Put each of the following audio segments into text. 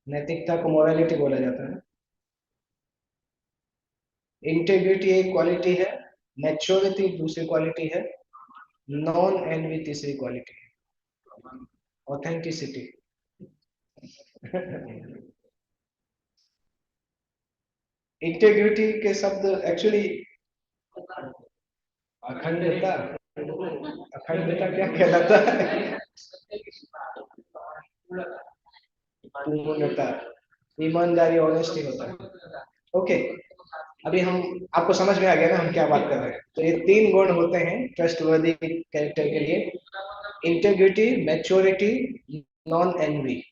नैतिकता को मोरालिटी बोला जाता है। इंटेग्रिटी एक क्वालिटी है, मैच्योरिटी दूसरी क्वालिटी है, नॉन एनवी तीसरी क्वालिटी है, ऑथेंटिसिटी। इंटेग्रिटी के शब्द एक्चुअली अखंडता, अखंडता क्या कहलाता है? पूर्णता, ईमानदारी, ऑनेस्टी होता है। ओके, अभी हम, आपको समझ में आ गया ना हम क्या बात कर रहे हैं? तो ये तीन गुण होते हैं ट्रस्टवर्दी कैरेक्टर के लिए: integrity, maturity, non envy.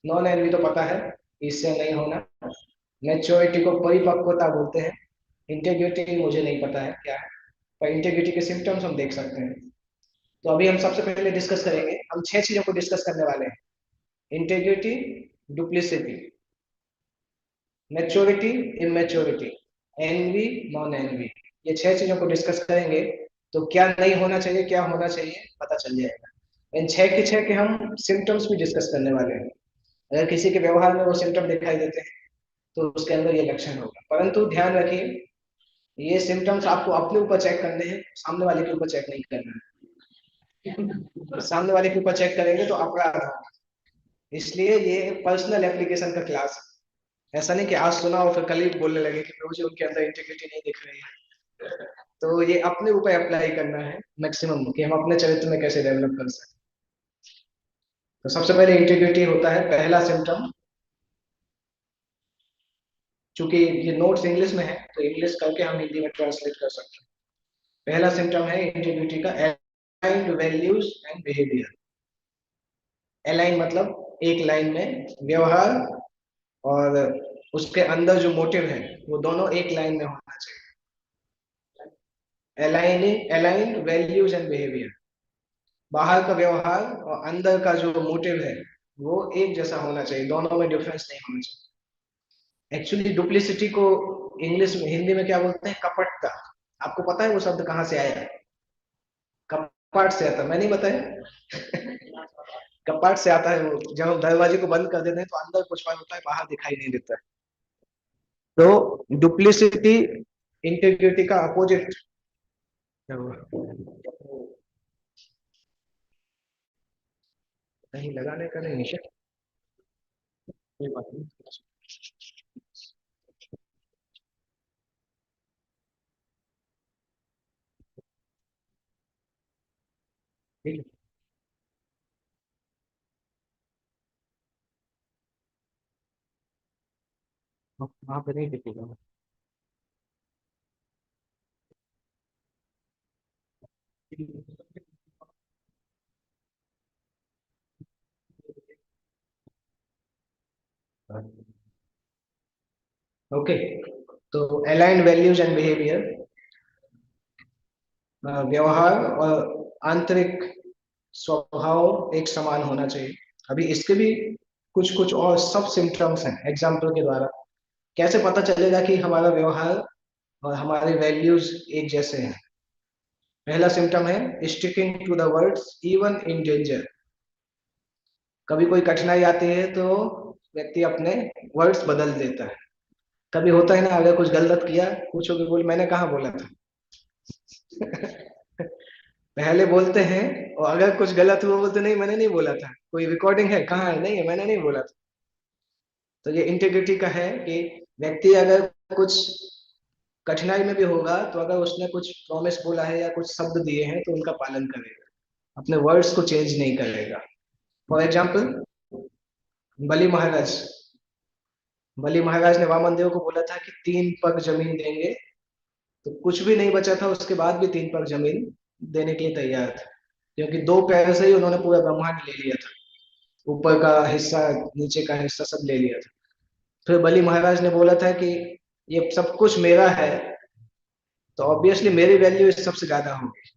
Non envy तो पता है, इससे नहीं होना। मैच्योरिटी को परिपक्वता बोलते हैं। इंटेग्रिटी मुझे नहीं पता है क्या है, पर इंटेग्रिटी के सिम्टम्स हम देख सकते हैं। तो अभी हम सबसे पहले डिस्कस करेंगे, हम 6 चीजों को डिस्कस करने वाले हैं: integrity, duplicity, maturity, immaturity, envy, non envy. ये 6 चीजों को डिस्कस करेंगे। तो क्या नहीं होना चाहिए, क्या होना चाहिए, पता चल जाएगा। इन छह के छह के हम सिम्टम्स भी डिस्कस करने वाले हैं। अगर किसी के व्यवहार में वो सिम्टम दिखाई देते हैं तो उसके अंदर ये लक्षण होगा। परंतु ध्यान रखिए, ये सिम्टम्स आपको अपने ऊपर चेक करने हैं, सामने वाले के ऊपर चेक नहीं करना है। सामने वाले के ऊपर चेक करेंगे तो अपराध होगा। इसलिए ये पर्सनल एप्लीकेशन का क्लास है। ऐसा नहीं कि आज सुना और फिर कल ही बोलने लगे कि मुझे उनके अंदर इंटीग्रिटी नहीं दिख रही है। तो ये अपने ऊपर अप्लाई करना है मैक्सिमम, कि हम अपने चरित्र में कैसे डेवलप कर सकते। तो सबसे पहले इंटीग्रिटी होता है पहला सिम्टम। चूंकि ये नोट्स इंग्लिश में है तो इंग्लिश करके हम हिंदी में ट्रांसलेट कर सकते हैं। पहला सिम्टम है इंटीग्रिटी का, aligned values and behaviour. Align मतलब एक लाइन में व्यवहार, और उसके अंदर जो मोटिव है वो दोनों एक लाइन में होना चाहिए। Aligning, aligned values and behaviour, बाहर का व्यवहार और अंदर का जो मोटिव है वो एक जैसा होना चाहिए, दोनों में डिफरेंस नहीं होना चाहिए। एक्चुअली डुप्लीसिटी को इंग्लिश में, हिंदी में क्या बोलते हैं? कपटता। आपको पता है वो शब्द कहाँ से आया है? कपाट से आता, मैं नहीं बताया? कपाट से आता है वो, जब हम दरवाजे को बंद कर देते हैं तो अंदर कुछ होता है, बाहर दिखाई नहीं देता है। तो डुप्लीसिटी इंटीग्रिटी का अपोजिट क्या हुआ? कहीं लगाने का नहीं है? कोई बात नहीं। ठीक है, वहां पे नहीं दिखेगा। ओके, तो अलाइंड वैल्यूज एंड बिहेवियर, व्यवहार और आंतरिक स्वभाव एक समान होना चाहिए। अभी इसके भी कुछ कुछ और सब सिम्टम्स हैं एग्जाम्पल के द्वारा। कैसे पता चलेगा कि हमारा व्यवहार और हमारे वैल्यूज एक जैसे हैं? पहला सिम्टम है sticking to the words even in danger. कभी कोई कठिनाई आती है तो व्यक्ति अपने वर्ड्स बदल देता है। कभी होता है ना, अगर कुछ गलत किया, पूछोगे, बोल मैंने कहा बोला था। पहले बोलते हैं, और अगर कुछ गलत हुआ बोलते नहीं मैंने नहीं बोला था, कोई रिकॉर्डिंग है, कहाँ है, नहीं है, मैंने नहीं बोला था। तो ये इंटेग्रिटी का है कि व्यक्ति अगर कुछ कठिनाई में भी होगा तो अगर उसने कुछ प्रॉमिस बोला है या कुछ शब्द दिए हैं तो उनका पालन करेगा, अपने वर्ड्स को चेंज नहीं करेगा। फॉर एग्जाम्पल, बलि महाराज, बलि महाराज ने वामन देव को बोला था कि 3 पग जमीन देंगे, तो कुछ भी नहीं बचा था उसके बाद भी 3 पग जमीन देने के लिए तैयार थे, क्योंकि 2 पैर से ही उन्होंने पूरा ब्रह्मांड ले लिया था। ऊपर का हिस्सा, नीचे का हिस्सा सब ले लिया था। फिर बलि महाराज ने बोला था कि ये सब कुछ मेरा है, तो ऑब्वियसली मेरी वैल्यू इस सबसे ज्यादा होगी।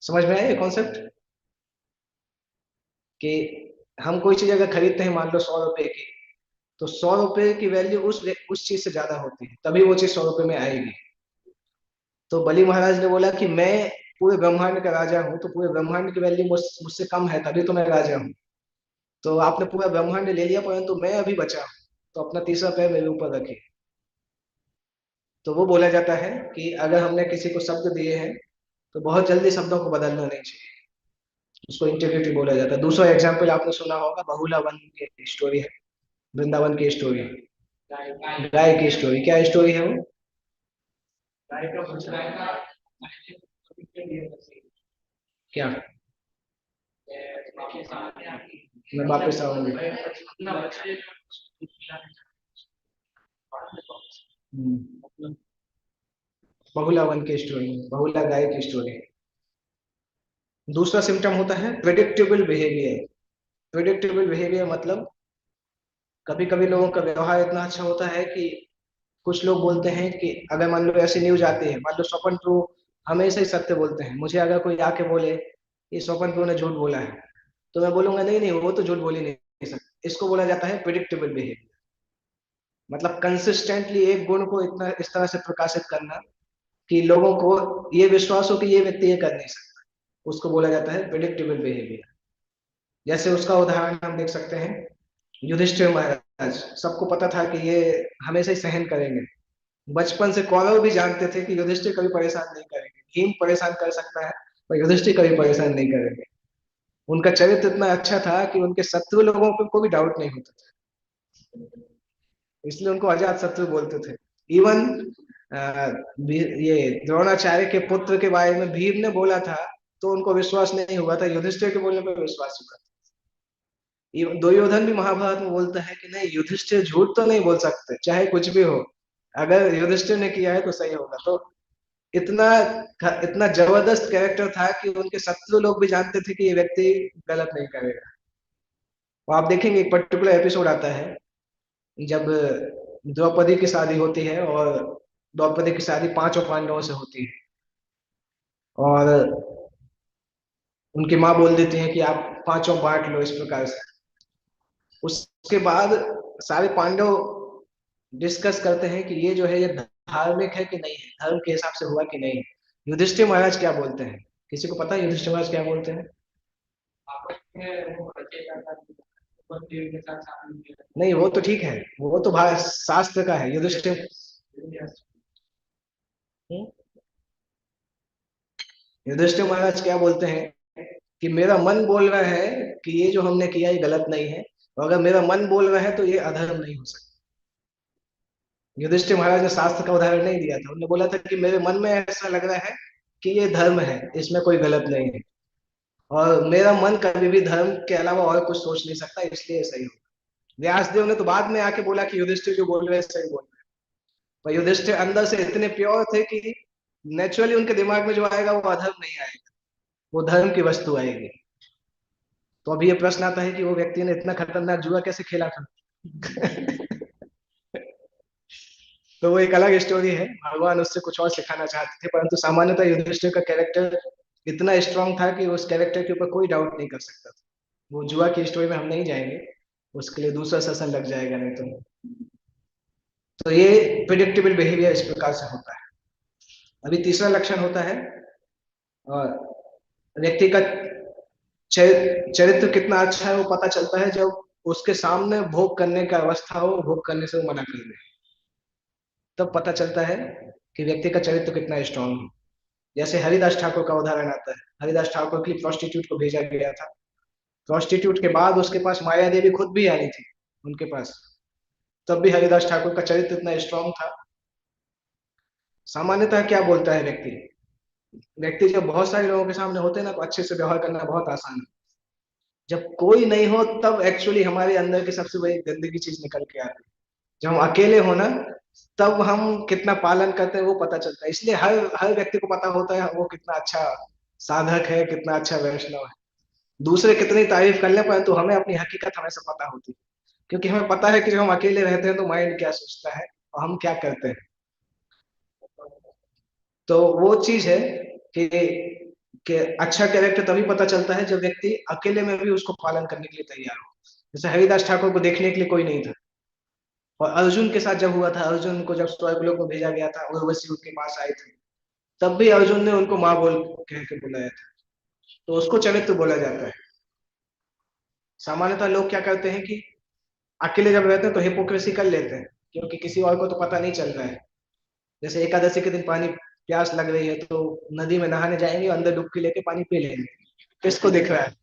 समझ में आया ये कॉन्सेप्ट? कि हम कोई चीज अगर खरीदते हैं, मान लो 100 रुपए की, तो 100 रुपए की वैल्यू उस चीज से ज्यादा होती है, तभी वो चीज 100 रुपए में आएगी। तो बलि महाराज ने बोला कि मैं पूरे ब्रह्मांड का राजा हूँ, तो पूरे ब्रह्मांड की वैल्यू मुझसे कम है, तभी तो मैं राजा हूँ। तो आपने पूरा ब्रह्मांड ले लिया, परंतु मैं अभी बचा हूँ, तो अपना तीसरा पैर मेरे ऊपर रखिए। तो वो बोला जाता है कि अगर हमने किसी को शब्द दिए हैं तो बहुत जल्दी शब्दों को बदलना नहीं चाहिए, उसको इंटीग्रिटी बोला जाता है। दूसरा एग्जाम्पल आपने सुना होगा, बहुला वन की स्टोरी है, वृंदावन की स्टोरी, गाय की स्टोरी। क्या स्टोरी है वो? क्या? मैं वापस आऊंगी। बहुला वन की स्टोरी, बहुला गाय की स्टोरी। दूसरा सिम्टम होता है प्रेडिक्टेबल बिहेवियर। प्रेडिक्टेबल बिहेवियर मतलब कभी कभी लोगों का व्यवहार इतना अच्छा होता है कि कुछ लोग बोलते हैं कि अगर मान लो ऐसी न्यूज आती है, मान लो स्वपन प्रो हमेशा ही सत्य बोलते हैं, मुझे अगर कोई आके बोले ये स्वपन प्रो ने झूठ बोला है, तो मैं बोलूंगा नहीं नहीं, वो तो झूठ बोल ही नहीं सकता। इसको बोला जाता है प्रिडिक्टेबल बिहेवियर। मतलब कंसिस्टेंटली एक गुण को इतना इस तरह से प्रकाशित करना कि लोगों को ये विश्वास हो कि ये व्यक्ति ये कर नहीं सकता, उसको बोला जाता है प्रिडिक्टेबल बिहेवियर। जैसे उसका उदाहरण हम देख सकते हैं, युधिष्ठिर महाराज, सबको पता था कि ये हमेशा ही सहन करेंगे। बचपन से कौरव भी जानते थे कि युधिष्ठिर कभी परेशान नहीं करेंगे, भीम परेशान कर सकता है पर युधिष्ठिर कभी परेशान नहीं करेंगे। उनका चरित्र इतना अच्छा था कि उनके शत्रु लोगों को भी डाउट नहीं होता था, इसलिए उनको अजात शत्रु बोलते थे। इवन ये द्रोणाचार्य के पुत्र के बारे में भीम ने बोला था तो उनको विश्वास नहीं हुआ था, युधिष्ठिर के बोलने पर विश्वास हुआ। दुर्योधन भी महाभारत में बोलता है कि नहीं, युधिष्ठिर झूठ तो नहीं बोल सकते, चाहे कुछ भी हो, अगर युधिष्ठिर ने किया है तो सही होगा। तो इतना इतना जबरदस्त कैरेक्टर था कि उनके शत्रु लोग भी जानते थे कि ये व्यक्ति गलत नहीं करेगा। और आप देखेंगे एक पर्टिकुलर एपिसोड आता है जब द्रौपदी की शादी होती है, और द्रौपदी की शादी पांचों पांडवों से होती है, और उनकी माँ बोल देती है कि आप पांचों बांट लो इस प्रकार से। उसके बाद सारे पांडव डिस्कस करते हैं कि ये जो है ये धार्मिक है कि नहीं है, धर्म के हिसाब से हुआ कि नहीं है। युधिष्ठिर महाराज क्या बोलते हैं? किसी को पता है युधिष्ठिर महाराज क्या बोलते हैं? नहीं, वो तो ठीक है, वो तो शास्त्र का है। युधिष्ठिर हम्म? युधिष्ठिर महाराज क्या बोलते हैं कि मेरा मन बोल रहा है कि ये जो हमने किया ये गलत नहीं है, और अगर मेरा मन बोल रहा है तो ये अधर्म नहीं हो सकता। युधिष्ठिर महाराज ने शास्त्र का उदाहरण नहीं दिया था, उन्होंने बोला था कि मेरे मन में ऐसा लग रहा है कि ये धर्म है, इसमें कोई गलत नहीं है, और मेरा मन कभी भी धर्म के अलावा और कुछ सोच नहीं सकता, इसलिए ये सही हो। व्यासदेव ने तो बाद में आके बोला कि युधिष्ठिर जो बोल रहे हैं सही बोल रहे हैं, पर युधिष्ठिर अंदर से इतने प्योर थे कि नेचुरली उनके दिमाग में जो आएगा वो अधर्म नहीं आएगा, वो धर्म की वस्तु आएगी। तो अभी ये प्रश्न आता है कि वो व्यक्ति ने इतना खतरनाक जुआ कैसे खेला था? तो वो एक अलग स्टोरी है, भगवान उससे कुछ और सिखाना चाहते थे, परंतु सामान्यतः युधिष्ठिर का कैरेक्टर इतना स्ट्रांग था कि उस कैरेक्टर के ऊपर कोई डाउट नहीं कर सकता था। वो जुआ की स्टोरी में हम नहीं जाएंगे, उसके लिए दूसरा सेशन लग जाएगा नहीं तो ये प्रिडिक्टेबल बिहेवियर इस प्रकार से होता है। अभी तीसरा लक्षण होता है, और व्यक्ति का चरित्र कितना अच्छा है वो पता चलता है जब उसके सामने भोग करने का अवस्था हो, भोग करने से वो मना कर दे, तब पता चलता है कि व्यक्ति का चरित्र कितना स्ट्रांग है। जैसे हरिदास ठाकुर का उदाहरण आता है, हरिदास ठाकुर की प्रोस्टिट्यूट को भेजा गया था, प्रोस्टिट्यूट के बाद उसके पास माया देवी खुद भी आई थी उनके पास, तब भी हरिदास ठाकुर का चरित्र इतना स्ट्रांग था। सामान्यतः क्या बोलता है व्यक्ति, व्यक्ति जब बहुत सारे लोगों के सामने होते हैं ना तो अच्छे से व्यवहार करना बहुत आसान है, जब कोई नहीं हो तब एक्चुअली हमारे अंदर की सबसे बड़ी गंदगी चीज निकल के आती है। जब हम अकेले हो ना, तब हम कितना पालन करते हैं वो पता चलता है। इसलिए हर हर व्यक्ति को पता होता है वो कितना अच्छा साधक है, कितना अच्छा वैष्णव है। दूसरे कितनी तारीफ कर ले, परंतु हमें अपनी हकीकत हमेशा पता होती है, क्योंकि हमें पता है कि जब हम अकेले रहते हैं तो माइंड क्या सोचता है और हम क्या करते हैं। तो वो चीज है कि कि अच्छा कैरेक्टर तभी पता चलता है जब व्यक्ति अकेले में भी उसको पालन करने के लिए तैयार हो। जैसे हरिदास ठाकुर को देखने के लिए कोई नहीं था, और अर्जुन के साथ जब हुआ था, अर्जुन को जब स्वर्गलोक में भेजा गया था, उर्वशी उनके पास आए थे, तब भी अर्जुन ने उनको माँ बोल कह के बुलाया था। तो उसको चरित्र बोला जाता है। सामान्यतः लोग क्या करते हैं कि अकेले जब रहते हैं तो हिपोक्रेसी कर लेते हैं, क्योंकि किसी और को तो पता नहीं चल रहा है। जैसे एकादशी के दिन पानी प्यास लग रही है तो नदी में नहाने जाएंगे, अंदर डुबकी लेके पानी पी लेंगे, किसको दिख रहा है?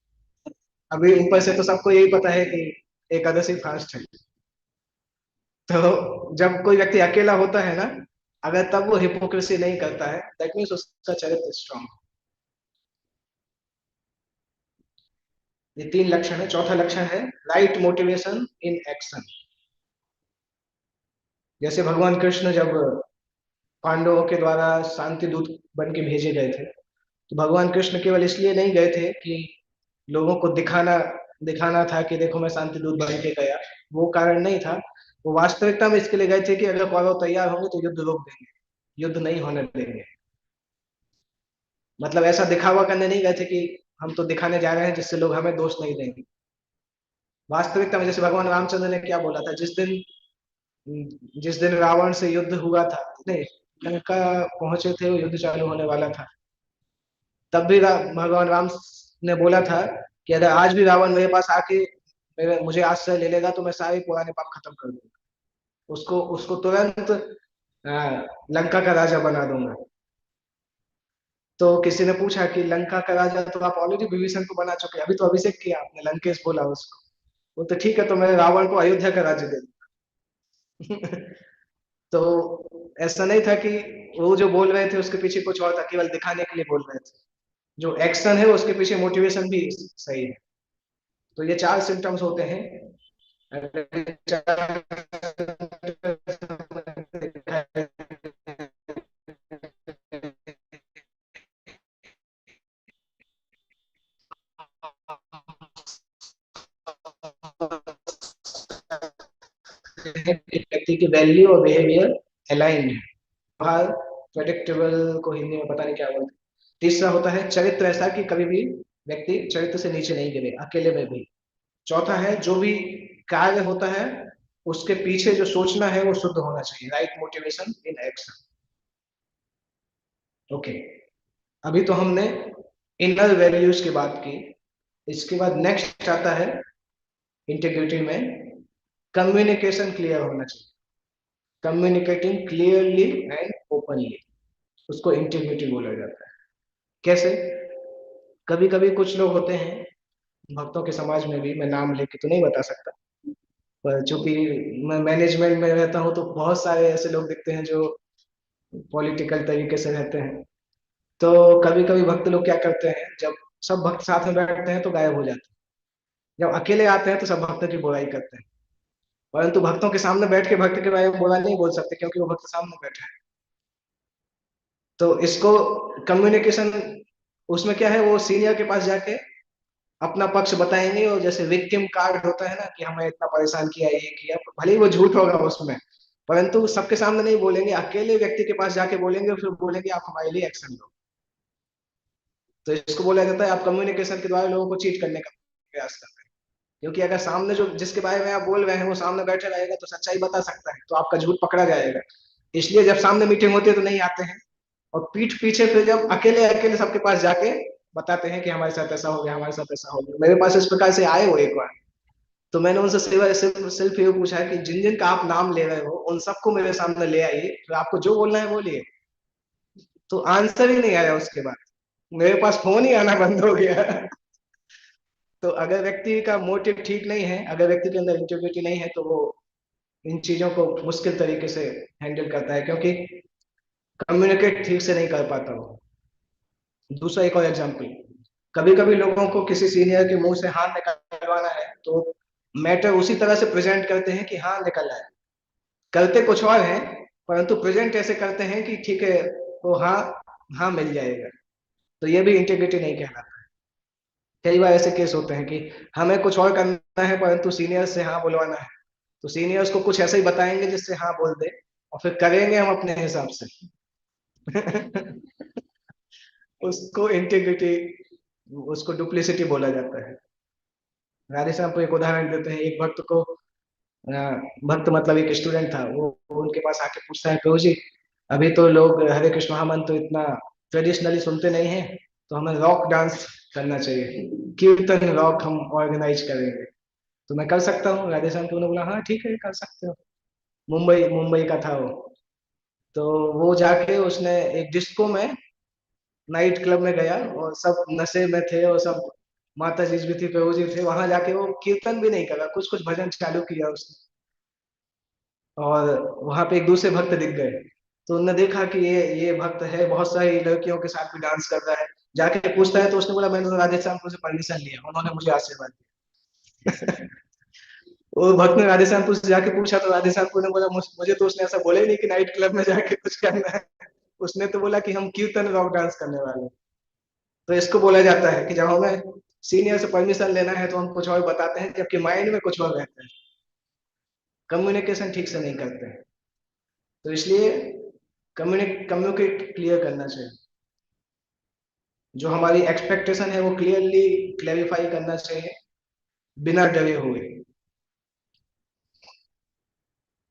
अभी ऊपर से तो सबको यही पता है कि एकादशी फास्ट है। तो जब कोई व्यक्ति अकेला होता है ना, अगर तब वो हिपोक्रेसी नहीं करता है, दैट मीन्स उसका चरित्र स्ट्रांग। ये तीन लक्षण है। चौथा लक्षण है राइट मोटिवेशन इन एक्शन। जैसे भगवान कृष्ण जब पांडवों के द्वारा शांति दूत बन के भेजे गए थे, तो भगवान कृष्ण केवल इसलिए नहीं गए थे कि लोगों को दिखाना दिखाना था कि देखो मैं शांति दूत बन के गया, वो कारण नहीं था। वो वास्तविकता में इसके लिए गए थे कि अगर कौरव तैयार होंगे तो युद्ध रोक देंगे, युद्ध नहीं होने देंगे। मतलब ऐसा दिखावा करने नहीं गए थे कि हम तो दिखाने जा रहे हैं जिससे लोग हमें दोष नहीं देंगे। वास्तविकता में जैसे भगवान रामचंद्र ने क्या बोला था, जिस दिन रावण से युद्ध हुआ था, नहीं, लंका पहुंचे थे, वो युद्ध चालू होने वाला था, तब भी भगवान राम ने बोला था कि अगर आज भी रावण मेरे पास आके मुझे आश्रय ले लेगा तो मैं सारे पुराने पाप खत्म कर दूंगा, उसको उसको तुरंत लंका का राजा बना दूंगा। तो किसी ने पूछा कि लंका का राजा तो आप ऑलरेडी विभीषण को बना चुके हैं, अभी तो अभिषेक किया आपने, लंकेश बोला उसको। वो तो ठीक है, तो मैं रावण को अयोध्या का राज्य दे दूंगा। तो ऐसा नहीं था कि वो जो बोल रहे थे उसके पीछे कुछ और था, केवल दिखाने के लिए बोल रहे थे। जो एक्शन है उसके पीछे मोटिवेशन भी सही है। तो ये चार सिम्टम्स होते हैं। अगर चार व्यक्ति की वैल्यू और बिहेवियर अलाइंड है। बाहर प्रेडिक्टेबल को हिंदी में पता नहीं क्या बोलते। तीसरा होता है चरित्र ऐसा कि कभी भी व्यक्ति चरित्र से नीचे नहीं गिरे, अकेले में भी। चौथा है जो भी कार्य होता है उसके पीछे जो सोचना है वो शुद्ध होना चाहिए, right motivation in action. Okay, अभी तो हमने इनर वैल्यूज की बात की। इसके बाद नेक्स्ट आता है इंटीग्रिटी में कम्युनिकेशन क्लियर होना चाहिए। कम्युनिकेटिंग क्लियरली एंड ओपनली, उसको इंटीग्रिटी बोला जाता है। कैसे? कभी कभी कुछ लोग होते हैं भक्तों के समाज में भी, मैं नाम लेके तो नहीं बता सकता, पर चूंकि मैं मैनेजमेंट में रहता हूँ तो बहुत सारे ऐसे लोग दिखते हैं जो पॉलिटिकल तरीके से रहते हैं। तो कभी कभी भक्त लोग क्या करते हैं, जब सब भक्त साथ में बैठते हैं तो गायब हो जाते हैं, जब अकेले आते हैं तो सब भक्तों की बुराई करते हैं। परंतु भक्तों के सामने बैठ के भक्त के बारे में बुरा नहीं बोल सकते, क्योंकि वो भक्त सामने बैठा है। तो इसको कम्युनिकेशन, उसमें क्या है, वो सीनियर के पास जाके अपना पक्ष बताएंगे, और जैसे विक्टिम कार्ड होता है ना कि हमें इतना परेशान किया, ये किया, भले ही वो झूठ होगा उसमें, परंतु सबके सामने नहीं बोलेंगे, अकेले व्यक्ति के पास जाके बोलेंगे, फिर बोलेंगे आप हमारे लिए एक्शन लो। तो इसको बोला जाता है आप कम्युनिकेशन के द्वारा लोगों को चीट करने का प्रयास करते हैं। क्योंकि अगर सामने जो जिसके बारे में आप बोल रहे हैं वो सामने बैठे रहेगा तो सच्चाई बता सकता है, तो आपका झूठ पकड़ा जाएगा। इसलिए जब सामने मीटिंग होती है तो नहीं आते हैं, और पीठ पीछे फिर जब अकेले अकेले सबके पास जाके बताते हैं कि हमारे साथ ऐसा हो गया, हमारे साथ ऐसा हो गया। मेरे पास इस प्रकार से आए हो एक बार, तो मैंने उनसे सिर्फ ये पूछा कि जिन जिन का आप नाम ले रहे हो उन सबको मेरे सामने ले आइए, फिर आपको जो बोलना है बोलिए। तो आंसर ही नहीं आया उसके बाद, मेरे पास फोन ही आना बंद हो गया। तो अगर व्यक्ति का मोटिव ठीक नहीं है, अगर व्यक्ति के अंदर इंटीग्रिटी नहीं है, तो वो इन चीजों को मुश्किल तरीके से हैंडल करता है, क्योंकि कम्युनिकेट ठीक से नहीं कर पाता वो। दूसरा एक और एग्जांपल, कभी कभी लोगों को किसी सीनियर के मुंह से हाँ निकलवाना है, तो मैटर उसी तरह से प्रेजेंट करते हैं कि हाँ निकल आए, करते कुछ और है, परंतु प्रेजेंट ऐसे करते हैं कि ठीक है, तो हाँ, हाँ मिल जाएगा। तो ये भी इंटीग्रिटी नहीं कहलाता। कई बार ऐसे केस होते हैं कि हमें कुछ और करना है परंतु सीनियर से हाँ बुलवाना है, तो सीनियर्स को कुछ ऐसा ही बताएंगे जिससे हाँ बोल दे, और फिर करेंगे हम अपने हिसाब से। उसको इंटीग्रिटी, उसको डुप्लिसिटी बोला जाता है। राधे श्याम को एक उदाहरण देते हैं। एक भक्त को भक्त मतलब एक स्टूडेंट था, वो उनके पास आके पूछता है, प्रभु जी अभी तो लोग हरे कृष्ण महामंत्र इतना ट्रेडिशनली सुनते नहीं हैं, तो हमें रॉक डांस करना चाहिए, कीर्तन रॉक हम ऑर्गेनाइज करेंगे। तो मैं कर सकता हूँ। राधेश्याम टू ने बोला हाँ ठीक है कर सकते हो। मुंबई मुंबई का था वो। तो वो जाके उसने एक डिस्को में, नाइट क्लब में गया, और सब नशे में थे और सब माता जी भी थी, प्रभु जी थे, वहां जाके वो कीर्तन भी नहीं करा, कुछ कुछ भजन चालू किया उसने। और वहां पे एक दूसरे भक्त दिख गए। तो उन्होंने देखा कि ये भक्त है, बहुत सारी लड़कियों के साथ भी डांस कर रहा है। जाके पूछता है तो उसने बोला मैंने तो राधे श्याम से परमिशन लिया, उन्होंने मुझे आशीर्वाद दिया। वो भक्त ने राधे श्याम से जाके पूछा तो राधे श्याम ने बोला मुझे तो उसने ऐसा बोला ही नहीं कि नाइट क्लब में जाके कुछ करना है। उसने तो बोला कि हम कीर्तन रॉक डांस करने वाले हैं। तो इसको बोला जाता है कि जब हमें सीनियर से परमिशन लेना है तो हम कुछ और बताते हैं, जबकि माइंड में कुछ और रहता है, कम्युनिकेशन ठीक से नहीं करते हैं। तो इसलिए कम्युनिकेट क्लियर करना चाहिए। जो हमारी एक्सपेक्टेशन है वो क्लियरली क्लेरिफाई करना चाहिए, बिना डरे हुए।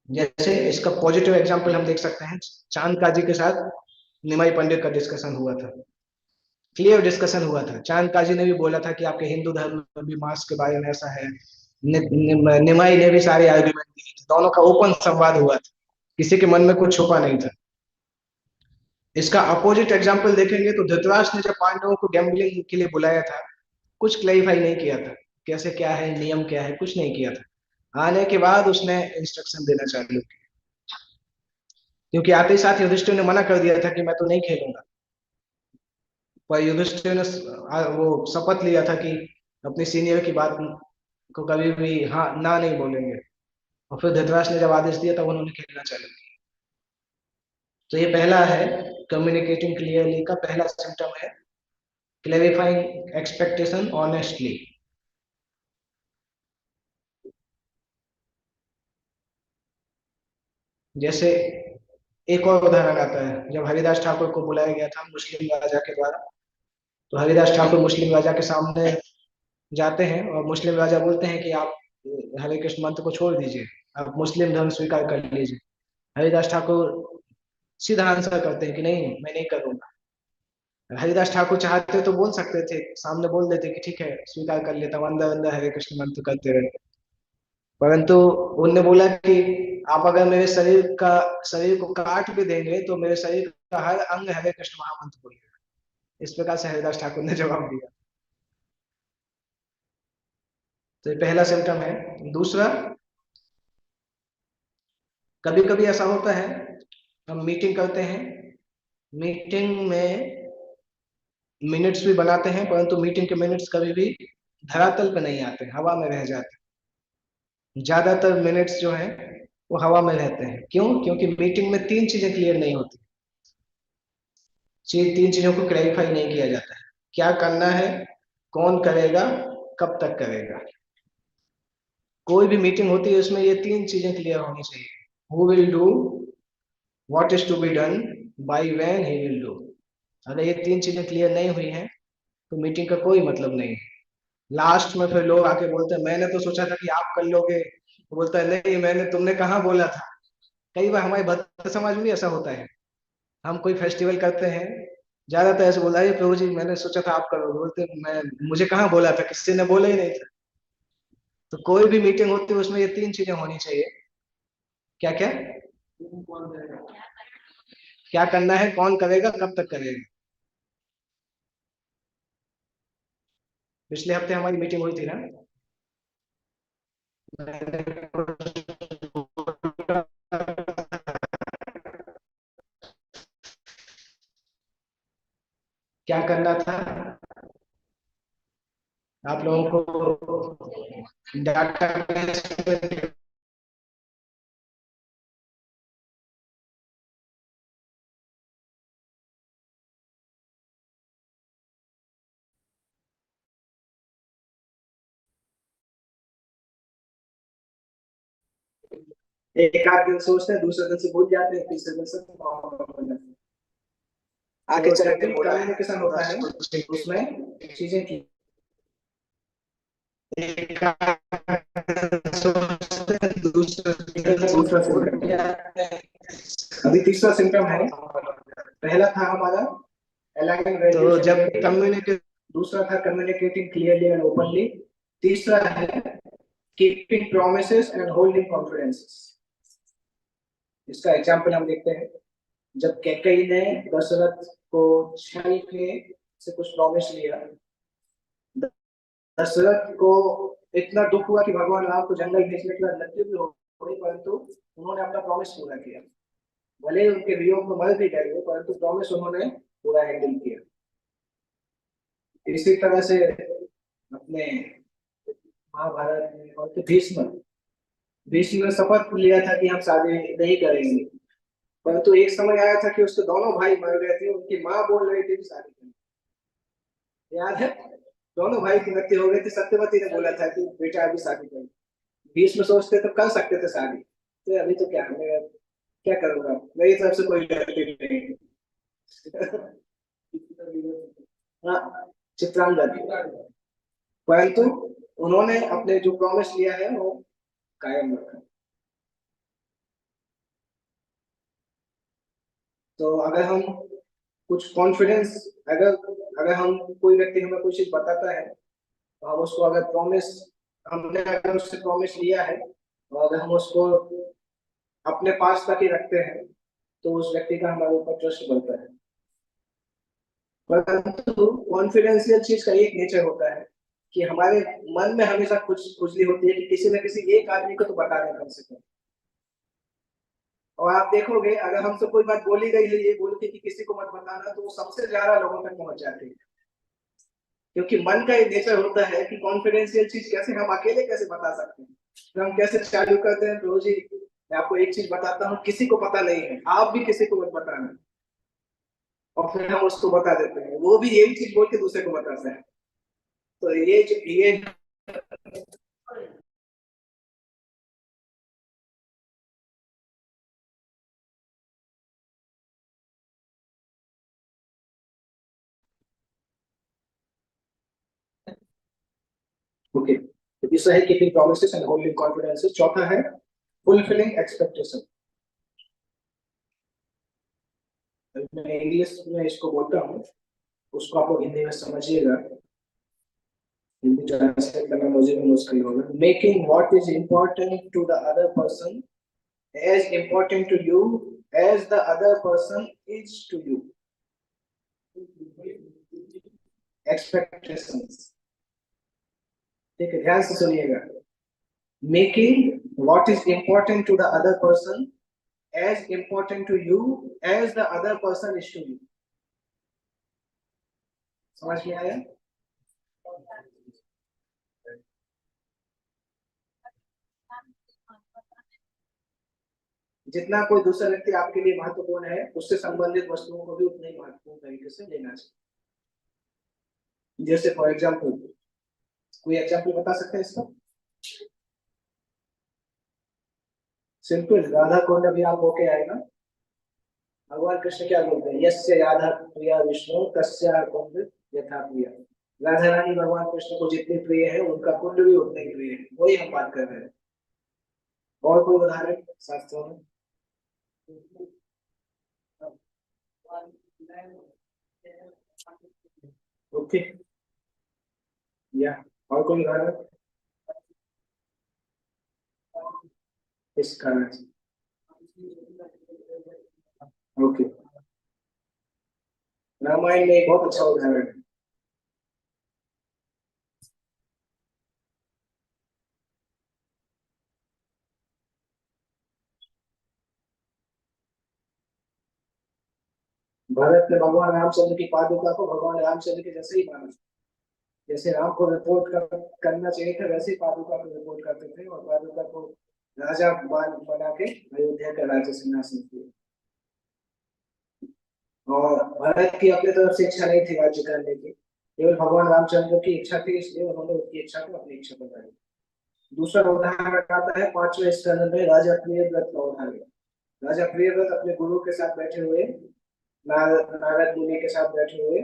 जैसे इसका पॉजिटिव एग्जांपल हम देख सकते हैं, चांद काजी के साथ निमाई पंडित का डिस्कशन हुआ था, क्लियर डिस्कशन हुआ था। चांद काजी ने भी बोला था कि आपके हिंदू धर्म में भी मांस के बारे में ऐसा है। निमाई ने भी सारे आर्ग्यूमेंट दिए थे, दोनों का ओपन संवाद हुआ था, किसी के मन में कुछ छुपा नहीं था। इसका अपोजिट एग्जाम्पल देखेंगे तो धृतराष्ट्र ने जब पांडवों को गैम्बलिंग के लिए बुलाया था, कुछ क्लेरिफाई नहीं किया था, कैसे क्या है, नियम क्या है, कुछ नहीं किया था। आने के बाद उसने इंस्ट्रक्शन देना चालू किया, क्योंकि आते ही साथ युधिष्ठिर ने मना कर दिया था कि मैं तो नहीं खेलूंगा। पर युधिष्ठिर ने वो शपथ लिया था कि अपनी सीनियर की बात को कभी भी हाँ ना नहीं बोलेंगे। और फिर धृतराष्ट्र ने जब आदेश दिया तब उन्होंने खेलना चालू किया। तो ये पहला है, कम्युनिकेटिंग क्लियरली का पहला सिम्टम है क्लेरिफाइंग एक्सपेक्टेशन ऑनेस्टली। जैसे एक और उदाहरण आता है, जब हरिदास ठाकुर को बुलाया गया था मुस्लिम राजा के द्वारा, तो हरिदास ठाकुर मुस्लिम राजा के सामने जाते हैं और मुस्लिम राजा बोलते हैं कि आप हरे कृष्ण मंत्र को छोड़ दीजिए, आप मुस्लिम धर्म स्वीकार कर लीजिए। हरिदास ठाकुर सीधा आंसर करते हैं कि नहीं मैं नहीं करूंगा। हरिदास ठाकुर चाहते तो बोल सकते थे, सामने बोल देते कि ठीक है स्वीकार कर लेता हूँ, अंदर अंदर हरे कृष्ण मंत्र करते रहे। परंतु उनने बोला कि आप अगर मेरे शरीर को काट भी देंगे तो मेरे शरीर का हर अंग हरे कृष्ण महामंत्र बोलेगा। इस प्रकार से हरिदास ठाकुर ने जवाब दिया। तो ये पहला सिम्टम है। दूसरा, कभी कभी ऐसा होता है, हम मीटिंग करते हैं, मीटिंग में मिनट्स भी बनाते हैं, परंतु मीटिंग के मिनट्स कभी भी धरातल पे नहीं आते, हवा में रह जाते हैं। ज्यादातर मिनट्स जो हैं वो हवा में रहते हैं। क्यों? क्योंकि मीटिंग में तीन चीजें क्लियर नहीं होती, तीन चीजों को क्लैरिफाई नहीं किया जाता है। क्या करना है, कौन करेगा, कब तक करेगा। कोई भी मीटिंग होती है उसमें ये तीन चीजें क्लियर होनी चाहिए। Who will do, what is to be done, by when he will do. अगर ये तीन चीजें क्लियर नहीं हुई हैं तो मीटिंग का कोई मतलब नहीं है। लास्ट में फिर लोग आके बोलते हैं मैंने तो सोचा था कि आप कर लोगे, तो बोलता है नहीं मैंने, तुमने कहाँ बोला था। कई बार हमारे भक्त समाज में भी ऐसा होता है, हम कोई फेस्टिवल करते हैं, ज्यादातर ऐसे बोला है प्रभु जी मैंने सोचा था आप करोगे, बोलते मैं मुझे कहाँ बोला था, किसी ने बोला ही नहीं था। तो कोई भी मीटिंग होती है उसमें ये तीन चीजें होनी चाहिए। क्या क्या? क्या करना है, कौन करेगा, कब तक करेगा। पिछले हफ्ते हमारी मीटिंग हुई थी ना, क्या करना था आप लोगों को, डाटा एक आध दिन सोचते हैं, दूसरे दिन से भूल जाते हैं, तीसरे दिन से आगे चल के कम्युनिकेशन होता है उसमें चीजें की एक आध सोचते हैं, दूसरा सिम्टम, अभी तीसरा सिम्टम है। पहला था हमारा तो जब कम्युनिकेट, दूसरा था कम्युनिकेटिंग क्लियरली एंड ओपनली, तीसरा है कीपिंग प्रोमिसेस एंड होल्डिंग कॉन्फिडेंसेस। इसका एग्जांपल हम देखते हैं। जब कैकेयी ने दशरथ को छल के से कुछ प्रॉमिस लिया, दशरथ को इतना दुख हुआ कि भगवान राम को जंगल भेजने के बाद मृत्यु भी हो गई, परंतु उन्होंने अपना प्रॉमिस पूरा किया। भले ही उनके वियोग में मर भी गए, परंतु प्रॉमिस उन्होंने पूरा हैंडल किया। इसी तरह से अपने महाभारत में और भीष्म भीष्म ने शपथ लिया था कि हम शादी नहीं करेंगे, परंतु एक समय आया था कि उसके दोनों भाई मर गए थे, उनकी माँ बोल रही थी कि शादी करें। याद है, दोनों भाई की मृत्यु हो गई थी, सत्यवती ने बोला था कि बेटा अभी शादी करें। भीष्म सोचते तो कर सकते थे शादी, तो अभी तो क्या, मैं क्या करूंगा, मेरी तरफ से कोई गलती नहीं। हाँ, चित्रांगद, परंतु उन्होंने अपने जो प्रॉमिस लिया है वो कायम रखा। तो अगर हम कुछ कॉन्फिडेंस, अगर अगर हम कोई व्यक्ति हमें कोई चीज बताता है, तो हम उसको अगर प्रॉमिस, हमने अगर उससे प्रॉमिस लिया है और अगर हम उसको अपने पास तक ही रखते हैं, तो उस व्यक्ति का हमारे ऊपर ट्रस्ट बनता है। परंतु कॉन्फिडेंशियल चीज का एक नेचर होता है कि हमारे मन में हमेशा कुछ खुजली होती है कि किसी न किसी एक आदमी को तो बता दें कम से कम। और आप देखोगे अगर हमसे कोई बात बोली गई है ये बोल के कि किसी को मत बताना, तो वो सबसे ज्यादा लोगों तक पहुंच जाती है। क्योंकि मन का एक नेचर होता है कि कॉन्फिडेंशियल चीज कैसे हम अकेले कैसे बता सकते हैं। तो हम कैसे चालू करते हैं, तो जी मैं आपको एक चीज बताता हूँ, किसी को पता नहीं है, आप भी किसी को मत बताना, और फिर हम उसको बता देते हैं, वो भी यही चीज बोल के दूसरे को बताता है। तो ये ओके, तो तीसरा है कीपिंग प्रॉमिसेस एंड होल्डिंग कॉन्फिडेंसेस। चौथा है फुलफिलिंग एक्सपेक्टेशन। मैं इंग्लिश में इसको बोलता हूँ, उसको आप लोग हिंदी में समझिएगा, हिंदी ट्रांसलेट करना मुझे भी मुश्किल होगा। Making what is important to the other person as important to you as the other person is to you. Expectations, ठीक है, ध्यान से सुनिएगा। Making what is important to the other person as important to you as the other person is to you. समझ में आया? जितना कोई दूसरा व्यक्ति आपके लिए महत्वपूर्ण है, उससे संबंधित वस्तुओं को भी उतने ही महत्वपूर्ण तरीके से लेना चाहिए। जैसे फॉर एग्जाम्पल, कोई एग्जाम्पल बता सकते हैं इसका? सिंपल, राधा कुंड अभी आप होके आएगा, भगवान कृष्ण क्या बोलते हैं, यस्य राधा प्रिया विष्णु तस्या कुंड यथा प्रिया। राधा रानी भगवान कृष्ण को जितनी प्रिय है, उनका कुंड भी उतने ही प्रिय है। वही हम बात कर रहे हैं। और कोई उदाहरण शास्त्रों में? ओके, या और कोई उदाहरण इस कारण से? ओके, रामायण में एक बहुत अच्छा उदाहरण है। भरत ने भगवान रामचंद्र की पादुका को भगवान रामचंद्र के जैसे ही माना। जैसे राम को रिपोर्ट करना चाहिए था, वैसे ही पादुका को रिपोर्ट करते थे, और पादुका को राजा बना के अयोध्या का राज्य सिंहासन किया। और भरत की अपनी तरफ से इच्छा नहीं थी राज्य करने की, केवल भगवान रामचंद्र की इच्छा थी, इसलिए उन्होंने उनकी इच्छा को अपनी इच्छा बनाई। दूसरा उदाहरण आता है 5वें स्कंद में, राजा प्रियव्रत का उदाहरण। राजा प्रियव्रत अपने गुरु के साथ बैठे हुए, नारद मुनि के साथ बैठे हुए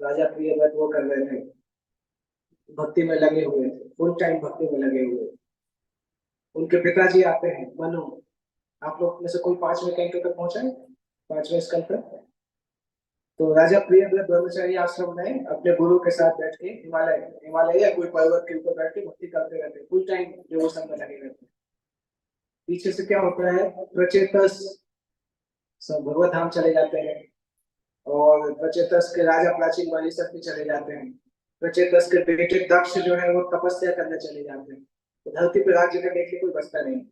राजा प्रियव्रत वो कर रहे थे, भक्ति में लगे हुए थे, फुल टाइम भक्ति में लगे हुए। उनके पिताजी आते हैं, मनु। आप लोग में से कोई 5वें कैंटो तक पहुंचा है? 5वें स्कंद तक? तो राजा प्रियव्रत ब्रह्मचारी आश्रम में अपने गुरु के साथ बैठ के हिमालय हिमालय या कोई पर्वत के ऊपर बैठ के भक्ति करते रहते हैं, फुल टाइम डिवोशन में लगे रहते हैं। पीछे से क्या होता है, प्रचेतस सब भगवत धाम चले जाते हैं, और प्रचेतस के राजा प्राचीन वाली सब भी चले जाते हैं। प्रचेतस के बेटे दक्ष जो है वो तपस्या करने चले जाते हैं, तो धरती पे राज्य करने के लिए कोई बचता नहीं।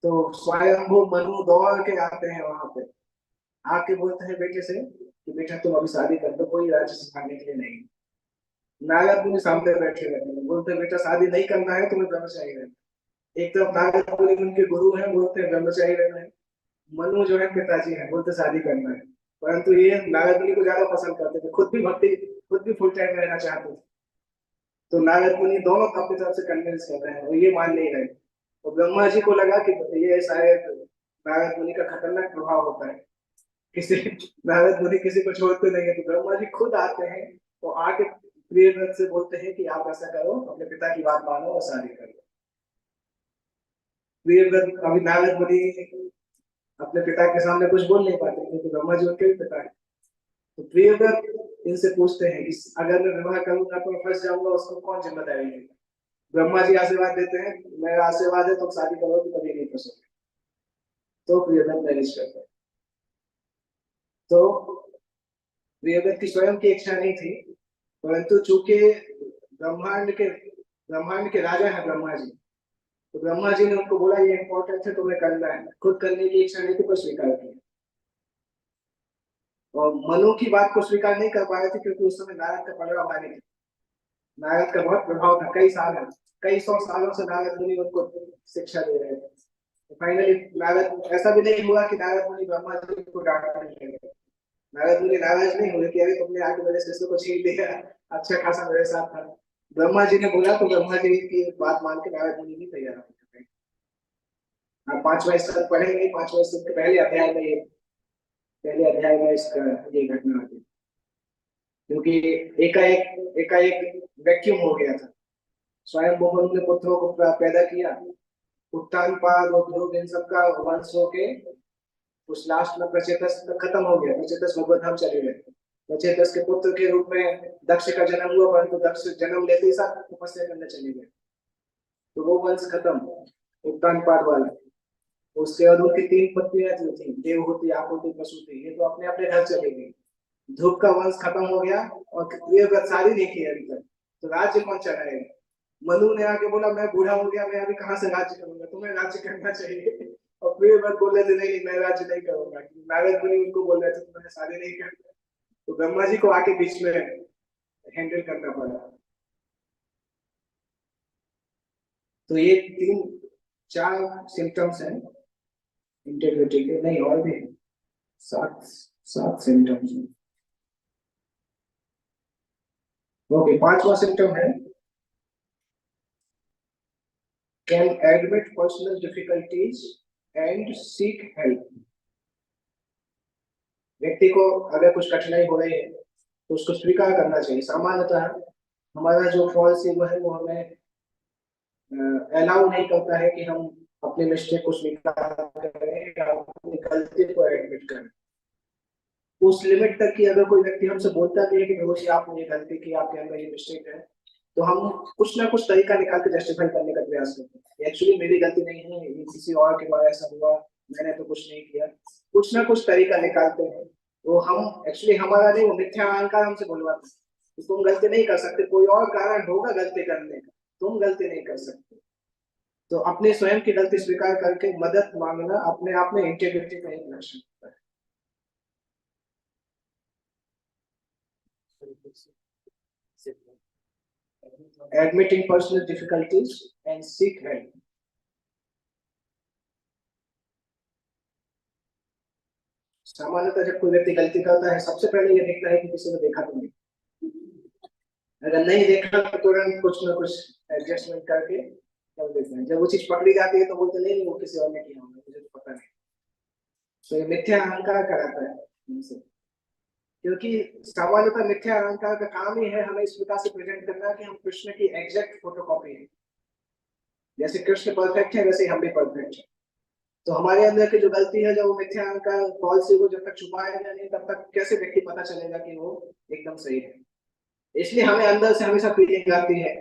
तो स्वयंभू मनु दौड़ के आते हैं वहां पे, आके बोलते हैं बेटे से कि बेटा तुम अभी शादी कर दो, कोई राज्य संभालने के लिए नहीं। नारद मुनि सामने बैठे रहते हैं, बोलते हैं बेटा शादी नहीं करना है, तुम्हें ब्रह्मचारी रहना। एक तरफ नारद मुनि उनके गुरु हैं, बोलते हैं ब्रह्मचारी रहना है। मनु जो है पिताजी है, बोलते शादी करना है। परंतु ये नारद मुनि को ज्यादा पसंद करते थे, खुद भी भक्ति, खुद भी फुल टाइम रहना चाहते थे। तो नारद मुनि दोनों अपनी तरफ से कन्विंस कर रहे हैं और ये मान नहीं रहे। तो ब्रह्मा जी को लगा कि ये शायद नारद मुनि का खतरनाक प्रभाव होता है, किसी नारद मुनि किसी को छोड़ते नहीं है। तो ब्रह्मा जी खुद आते हैं, तो आके प्रियव्रत से बोलते हैं कि आप ऐसा करो, अपने पिता की बात मानो और शादी करो। प्रियव्रत अभी नारद मुनि अपने पिता के सामने कुछ बोल नहीं पाते क्योंकि ब्रह्मा जी उनके भी पिता है। तो प्रियव्रत इनसे पूछते हैं कि अगर मैं विवाह करूंगा तो मैं फंस जाऊंगा, उसको कौन जिम्मेदारी लेगा। ब्रह्मा जी आशीर्वाद देते हैं, मेरा आशीर्वाद है तुम शादी करो तो कभी नहीं फंसोगे। तो प्रियव्रत मैरिज करते हैं। तो प्रियव्रत की स्वयं की इच्छा नहीं थी, परंतु चूंकि ब्रह्मांड के राजा है ब्रह्मा जी, तो ब्रह्मा जी ने उनको बोला ये इंपॉर्टेंट है, तुम्हें करना है। खुद करने की इच्छा नहीं थी पर स्वीकार किया। और मनु की बात को स्वीकार नहीं कर पा रहे थे क्योंकि उस समय नारद का पलड़ा भारी था। नारद का बहुत प्रभाव था, कई साल है, कई सौ सालों से नारद मुनि उनको शिक्षा दे रहे थे। तो फाइनली नारद, ऐसा भी नहीं हुआ कि नारद मुनि ब्रह्मा जी को डांटने लगे। नारद मुनि नाराज नहीं हुए कि अरे तुमने आके मेरे शिष्य को छीन लिया, अच्छा खासा मेरे साथ था। ब्रह्मा जी ने बोला तो ब्रह्मा जी की बात मान के नारद मुनि भी तैयार हो गए। आप पांचवा स्तर पढ़ेंगे, पांचवा स्तर के पहले अध्याय में इसका ये घटना आती है। क्योंकि एकाएक वैक्यूम हो गया था। स्वयं भगवान ने पुत्रों को पैदा किया, उत्तानपाद और ध्रुव इन सबका वंश होके उस लास्ट में प्रचेतस खत्म हो गया। प्रचेतस भगवत धाम चले गए। प्रचेतस के पुत्र के रूप में दक्ष का जन्म हुआ, परंतु दक्ष जन्म लेते ही साथ तपस्या करने चले गए, तो वो वंश खत्म, उत्तानपाद वाला। उसके बाद उनकी तीन पत्नियां जो थी, देवहूति, आहुति, प्रसूति, ये तो अपने अपने घर चले गई। ध्रुव का वंश खत्म हो गया और प्रियव्रत शादी नहीं की अभी तक, तो राज्य कौन चलाएगा। मनु ने आके बोला मैं बूढ़ा हो गया, मैं अभी कहाँ से राज्य करूंगा, तुम्हें राज्य करना चाहिए। और प्रियव्रत बोल रहे थे नहीं मैं राज्य नहीं करूंगा। नारद मुनि उनको बोल रहे थे तुम्हें शादी नहीं करना। तो ब्रह्मा जी को आके बीच में हैंडल करना पड़ा। तो ये तीन चार सिम्टम्स हैं इंटेग्रिटी के, नहीं और भी सात सात सिम्टम्स हैं। ओके, पांचवा सिम्टम है can admit personal difficulties and seek help. व्यक्ति को अगर कुछ कठिनाई हो रही है तो उसको स्वीकार करना चाहिए। सामान्यतः हमारा जो फॉल्स ईगो है वो हमें अलाउ नहीं करता है कि हम अपने मिस्टेक को स्वीकार करें या अपनी गलती को एडमिट करें। उस लिमिट तक कि अगर कोई व्यक्ति हमसे बोलता भी है कि भगवान जी आपने ये गलती की, आपके अंदर ये मिस्टेक है, तो हम कुछ ना कुछ तरीका निकाल के जस्टिफाई करने का प्रयास करते हैं। एक्चुअली मेरी गलती नहीं है, ये किसी और के द्वारा ऐसा हुआ, मैंने तो कुछ नहीं किया। कुछ ना कुछ तरीका निकालते हैं। तो हम एक्चुअली हमारा नहीं, वो मिथ्या अहंकार हमसे बुलवाते हैं कि तुम गलती नहीं कर सकते, कोई और कारण होगा गलती करने का, तुम गलती नहीं कर सकते। तो अपने स्वयं की गलती स्वीकार करके मदद मांगना अपने आप में इंटीग्रिटी का एक लक्षण होता है। Admitting personal difficulties and seek help. सामान्यतः जब कोई व्यक्ति गलती करता है सबसे पहले ये देखता है कि किसी ने देखा तो नहीं। अगर नहीं देखा तो तुरंत कुछ ना कुछ एडजस्टमेंट करके कर देते हैं। जब वो चीज पकड़ी जाती है तो बोलते नहीं वो किसी और ने किया होगा, मुझे तो पता नहीं। तो ये मिथ्या अहंकार कराता है हमसे, क्योंकि सामान्यतः मिथ्या अहंकार का काम ही है हमें इस प्रकार से प्रेजेंट करना कि हम कृष्ण की एग्जैक्ट फोटोकॉपी है। जैसे कृष्ण परफेक्ट है वैसे हम भी परफेक्ट है। तो हमारे अंदर की जो गलती है, जो मिथ्या अहंकार फॉल्स ईगो जब तक छुपाएगा नहीं, तब तक कैसे व्यक्ति पता चलेगा कि वो एकदम सही है। इसलिए हमें अंदर से हमेशा फीलिंग आती है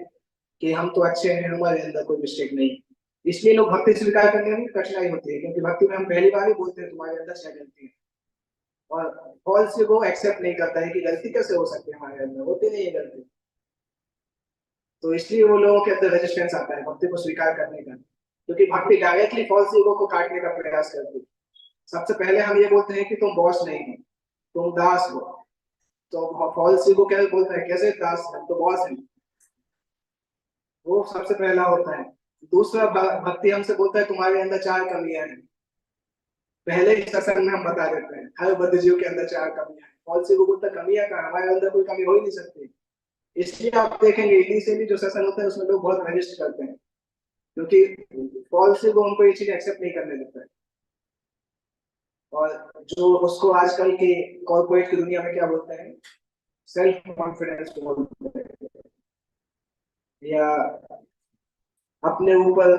कि हम तो अच्छे हैं, हमारे अंदर कोई मिस्टेक नहीं। इसलिए लोग भक्ति स्वीकार करने में कठिनाई होती है, क्योंकि भक्ति में हम पहली बार ही बोलते हैं तुम्हारे अंदर क्या गलती है। और फॉल्स ईगो एक्सेप्ट नहीं करता है कि गलती कैसे हो सकती है, हमारे अंदर होती नहीं है गलती। तो इसलिए वो लोगों के अंदर रेजिस्टेंस आता है भक्ति को स्वीकार करने का, क्योंकि भक्ति डायरेक्टली फॉल्स ईगो को काटने का प्रयास करती है। सबसे पहले हम ये बोलते हैं कि तुम बॉस नहीं हो, तुम दास हो। तो फॉल्स ईगो क्या बोलता है, कैसे दास है, तो बॉस है। वो सबसे पहला होता है। दूसरा, भक्ति हमसे बोलता है तुम्हारे अंदर चार कमियां हैं। पहले ही सेशन में हम बता देते हैं हर बद्ध जीव के अंदर चार कमियां हैं। फॉल्स ईगो बोलता है कमियां कहाँ, हमारे अंदर कोई कमी हो ही नहीं सकती। इसलिए आप देखेंगे इनिशियली जो सेशन होता है उसमें लोग बहुत रजिस्ट करते हैं, क्योंकि फॉल्स ईगो उनको ये चीज एक्सेप्ट नहीं करने देता है। और जो उसको आजकल के कॉर्पोरेट की दुनिया में क्या बोलते हैं, सेल्फ कॉन्फिडेंस बोलते हैं, या अपने ऊपर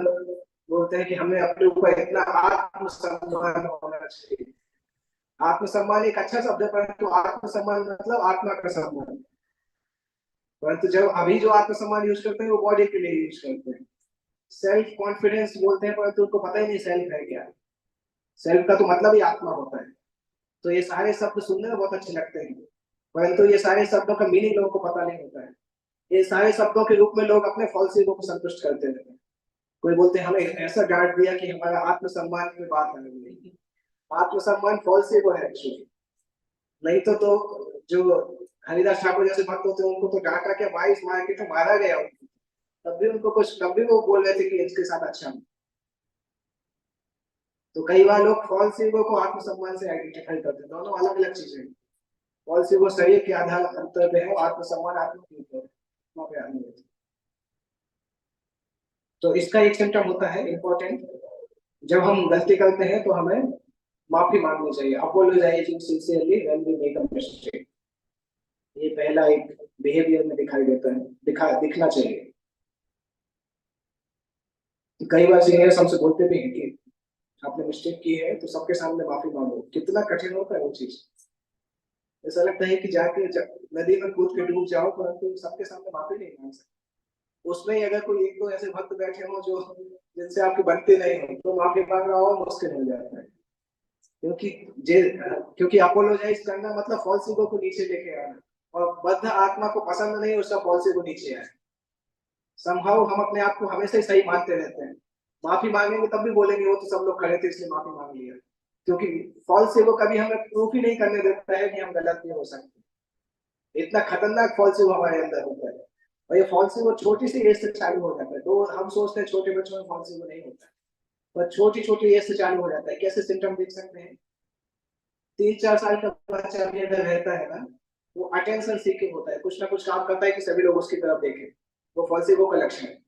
बोलते हैं कि हमें अपने ऊपर इतना आत्मसम्मान होना चाहिए। आत्मसम्मान एक अच्छा शब्द है, परंतु आत्मसम्मान मतलब आत्मा का सम्मान। परंतु जब अभी जो आत्मसम्मान यूज करते हैं वो बॉडी के लिए यूज करते हैं। सेल्फ कॉन्फिडेंस बोलते हैं, परंतु उनको पता ही नहीं सेल्फ है क्या। सेल्फ का तो मतलब ही आत्मा होता है। तो ये सारे शब्द सुनने में बहुत अच्छे लगते हैं, परंतु ये सारे शब्दों का मीनिंग लोगों को पता नहीं होता है। ये सारे शब्दों के रूप में लोग अपने फॉल्स ईगो को संतुष्ट करते रहते हैं। कोई बोलते हैं हमें ऐसा डांट दिया कि हमारा आत्मसम्मान में बात आ गई। आत्मसम्मान फॉल्स ईगो है एक्चुअली। नहीं तो जो हरिदास ठाकुर जैसे भक्त होते हैं उनको तो डांटा के 22 मार के तो मारा गया उनको, तब भी उनको कुछ, तब भी वो बोल रहे थे कि इसके साथ अच्छा हूं। तो कई बार लोग फॉल्स ईगो को आत्मसम्मान से आइडेंटिफाई करते हैं, दोनों अलग अलग चीजें हैं। फॉल्स ईगो शरीर के आधार अंतर पे है, आत्मसम्मान आत्मा के ऊपर है, वहां पे आदमी है। तो इसका एक सिम्टम होता है इम्पोर्टेंट, जब हम गलती करते हैं तो हमें माफी मांगनी चाहिए, apologising sincerely when we make a mistake. ये पहला एक बिहेवियर में दिखाई देता है, दिखना चाहिए। कई बार सीनियर्स हमसे बोलते भी हैं कि आपने मिस्टेक की है तो सबके सामने माफी मांगो। कितना कठिन होता है वो चीज। ऐसा लगता है कि जाके नदी में कूद के डूब जाओ, परंतु सबके सामने माफी नहीं मांग सकते। उसमें अगर कोई एक दो ऐसे भक्त बैठे हो जो जिनसे आपकी बनती नहीं हो, तो माफी मांगना और मुश्किल हो जाता है। क्योंकि जे क्योंकि अपोलोजाइज करना मतलब फॉल्स ईगो को नीचे लेके आना, और बद्ध आत्मा को पसंद नहीं उसका फॉल्स ईगो नीचे आए। संभव हम अपने आप को हमेशा ही सही मानते रहते हैं, माफी मांगेंगे तब भी बोलेंगे वो तो सब लोग खड़े थे इसलिए माफी मांग लिया। क्योंकि फॉल्स ईगो कभी हमें प्रूफ ही नहीं करने देता है कि हम गलत नहीं हो सकते। इतना खतरनाक फॉल्स ईगो हमारे अंदर होता है। और ये फॉल्स ईगो छोटी सी एज से चालू हो जाता है। तो हम सोचते हैं छोटे बच्चों में फॉल्स ईगो नहीं होता है, पर छोटी छोटी एज से चालू हो जाता है। कैसे सिम्टम देख सकते हैं, 3-4 साल का बच्चा भी अगर रहता है ना, वो अटेंशन सीकिंग होता है, कुछ ना कुछ काम करता है कि सभी लोग उसकी तरफ देखें। वो फॉल्स ईगो का लक्षण है।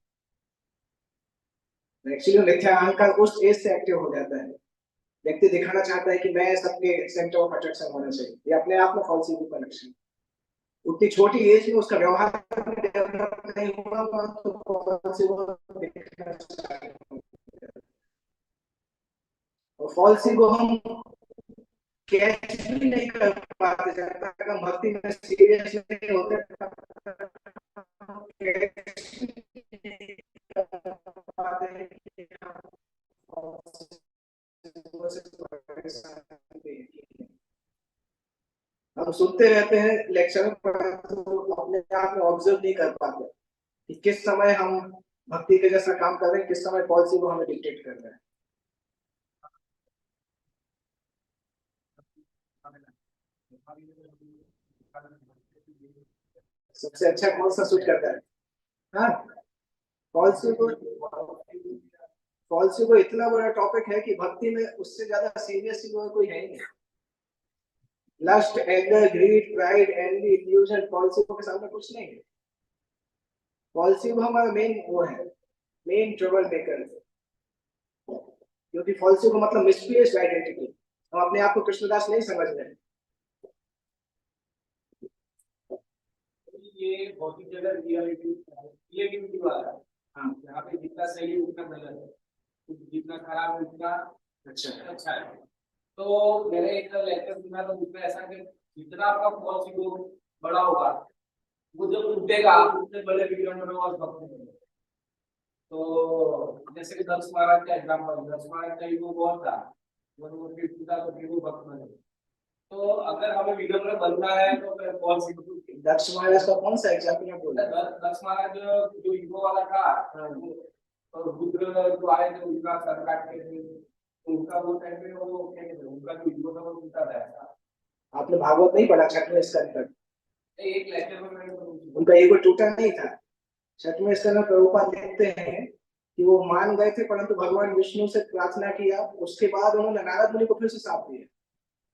एक्चुअली मिथ्या अहंकार उस एज से एक्टिव हो जाता है। व्यक्ति दिखाना चाहता है कि मैं सबके सेंटर ऑफ अट्रैक्शन होना चाहिए, ये अपने आप में फॉल्स ईगो का लक्षण है। उतनी छोटी एज में उसका व्यवहार डेवलप नहीं हुआ तो फॉल्स ईगो दिखना स्टार्ट हो जाता है। और फॉल्स ईगो हम कैच भी नहीं कर पाते जब तक हम भक्ति में सीरियस नहीं होते, तब तक हम कैच नहीं कर पाते कि हम हम सुनते रहते हैं लेक्चर, परंतु अपने आप में ऑब्जर्व नहीं कर पाते कि किस समय हम भक्ति के जैसा काम कर रहे हैं, किस समय पॉलिसी को हमें डिक्टेट कर रहे हैं। सबसे अच्छा कौन सा सूट करता है? हाँ, पॉलिसी को, पॉलिसी को इतना बड़ा टॉपिक है कि भक्ति में उससे ज्यादा सीरियस कोई है ही नहीं। Lust, anger, greed, pride, envy, illusion, policy के सामने कुछ नहीं है। पॉलिसी को हमारा मेन वो है, मेन ट्रबल मेकर। क्योंकि फॉल्सी को मतलब मिसप्लेस्ड आइडेंटिटी, हम अपने आप को कृष्णदास नहीं समझ रहे। ये भौतिक जगत रियलिटी रियलिटी वाला है। हाँ, यहाँ पे जितना सही है उतना गलत है, जितना खराब है उतना अच्छा अच्छा है। तो मैंने एक लेक्चर सुना था उसमें ऐसा कि जितना आपका फॉल्स ईगो बड़ा होगा वो जब टूटेगा उतने बड़े विक्रम और भक्त बनेंगे। तो जैसे कि दक्ष महाराज का एग्जाम्पल, दक्ष महाराज का ईगो बहुत था, वो फिर टूटा तो फिर वो भक्त बने। तो अगर हमें विक्रम बनना है तो फिर फॉल्स ईगो। दक्ष महाराज का कौन सा एग्जाम्पल आप बोल रहे हैं? दक्ष महाराज जो ईगो वाला था, और रुद्र जो आए थे उनका सर काट के थे, उनका वो टाइम पे वो उनका जो ईगो था वो टूटा था ऐसा। आपने भागवत नहीं पढ़ा छठवें स्कंद तक? एक लेक्चर में मैंने उनका ईगो टूटा नहीं था। छठवें स्कंद में प्रभुपाद लिखते हैं कि वो मान गए थे, परंतु भगवान विष्णु से प्रार्थना किया, उसके बाद उन्होंने नारद मुनि को फिर से साथ दिया।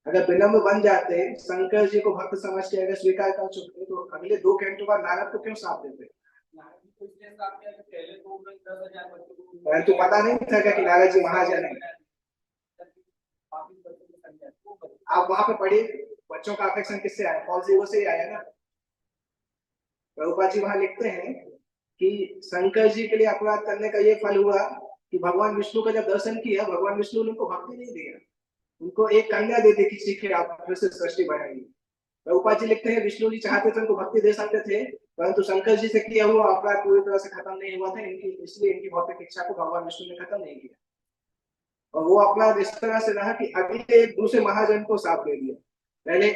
अगर विनम्र बन जाते, शंकर जी को भक्त समझ के अगर स्वीकार कर चुके, तो अगले 2 घंटों बाद नारद को क्यों साथ देते? परंतु पता नहीं था क्या कि नारद जी महाजन है। आप वहां पे पढ़िए, बच्चों का अफेक्शन किससे आया? फॉल्स ईगो से ही आया ना। प्रभुपाद जी वहां लिखते हैं कि शंकर जी के लिए अपराध करने का ये फल हुआ कि भगवान विष्णु का जब दर्शन किया, भगवान विष्णु ने उनको भक्ति नहीं दिया, उनको एक कन्या दे दी कि सीखे आप फिर से सृष्टि बनाएंगे। प्रभुपाद जी लिखते हैं विष्णु जी चाहते थे उनको भक्ति दे सकते थे, परंतु शंकर जी से किया हुआ अपराध पूरी तरह से खत्म नहीं हुआ था इनकी, इसलिए इनकी भौतिक इच्छा को भगवान विष्णु ने खत्म नहीं किया। और वो अपराध इस तरह से रहा कि अगले एक दूसरे महाजन को साथ दे दिया। पहले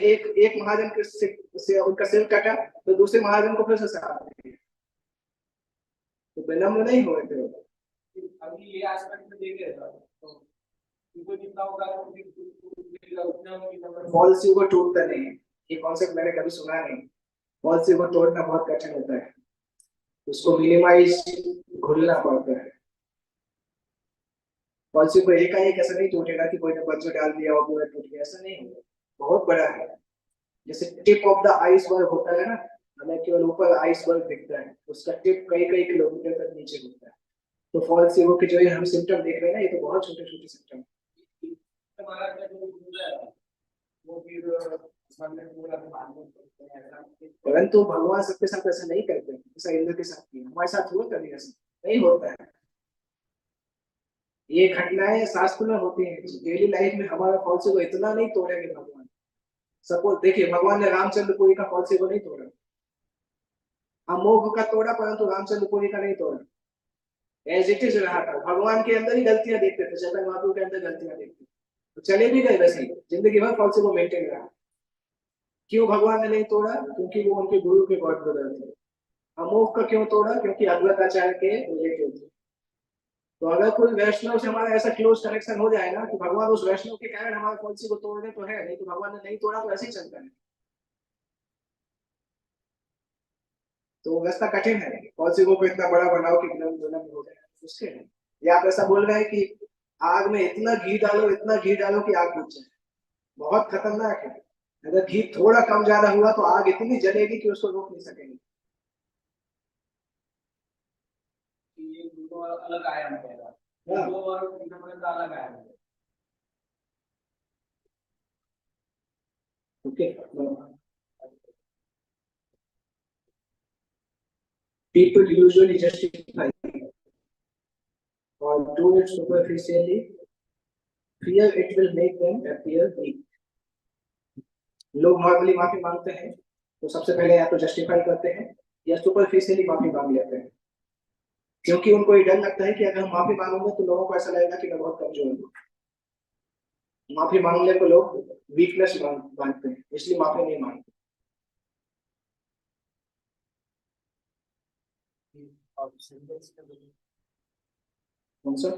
एक महाजन के से उनका सिर कटा, तो दूसरे महाजन को फिर से साथ दे दिया। तो विनम्र नहीं हुए थे। अभी ये एस्पेक्ट में देख रहे तो इनको जितना होगा फॉल्स ईगो टूटता नहीं है, ये कॉन्सेप्ट मैंने कभी सुना नहीं। फॉल्स ईगो तोड़ना बहुत कठिन होता है, उसको मिनिमाइज, घुलना पड़ता है। फॉल्स ईगो एकाएक ऐसा नहीं टूटेगा कि कोई ने बच्चों डाल दिया और पूरा टूट गया, ऐसा नहीं होगा। बहुत बड़ा है, जैसे टिप ऑफ द आइसबर्ग होता है ना, हमें केवल ऊपर आइसबर्ग दिखता है, उसका टिप कई कई किलोमीटर तक नीचे होता है। तो फॉल्स ईगो के जो हम सिम्टम देख रहे हैं ना, ये तो बहुत छोटे छोटे सिम्टम। परंतु भगवान सबके साथ ऐसा नहीं करते, जैसा इंद्र के साथ किया। हमारे साथ हुआ कभी ऐसा नहीं होता है। ये घटनाएं शास्त्र में होती हैं, डेली लाइफ में हमारा फॉल्स ईगो इतना नहीं तोड़ेंगे भगवान। सपोज देखिए, भगवान ने रामचंद्रपुरी का फॉल्स ईगो नहीं तोड़ा, अमोघ का तोड़ा, परंतु रामचंद्रपुरी का नहीं तोड़ा। एज इट इज रहा था, भगवान के अंदर ही गलतियां देखते थे, चेतन महाप्रभु के अंदर गलतियां देखते, तो चले भी गए वैसे ही, जिंदगी भर फॉल्स ईगो मेंटेन रहा। क्यों भगवान ने नहीं तोड़ा? क्योंकि वो उनके गुरु के गॉड ब्रदर थे। अमोघ का क्यों तोड़ा? क्योंकि अद्वैताचार्य के रिलेटिव थे। तो अगर कोई वैष्णव से हमारा ऐसा क्लोज कनेक्शन हो जाए ना कि भगवान उस वैष्णव के कारण हमारे फॉल्स ईगो तोड़ दे, तो है, नहीं तो भगवान ने नहीं तोड़ा तो ऐसे ही चलता है। तो रास्ता कठिन है, फॉल्स ईगो को इतना बड़ा बनाओ कि विनम्र हो जाए, मुश्किल है। या आप ऐसा बोल रहे हैं कि आग में इतना घी डालो, इतना घी डालो कि आग बुझ जाए, बहुत खतरनाक है। अगर घी थोड़ा कम ज्यादा हुआ तो आग इतनी जलेगी कि उसको रोक नहीं सकेंगे। ये दोनों अलग आया है, दो और अलग आया है। Okay, people usually justify or do it superficially, fear it will make them appear weak. लोग नॉर्मली माफी मांगते हैं तो सबसे पहले या तो जस्टिफाई करते हैं या सुपरफिशियली माफी मांग लेते हैं, क्योंकि उनको ये डर लगता है कि अगर हम माफी मांगेंगे तो लोगों को ऐसा लगेगा कि मैं बहुत कमजोर हूँ। माफी मांगने को लोग वीकनेस मानते हैं, इसलिए माफी नहीं मांगते। कौन सा?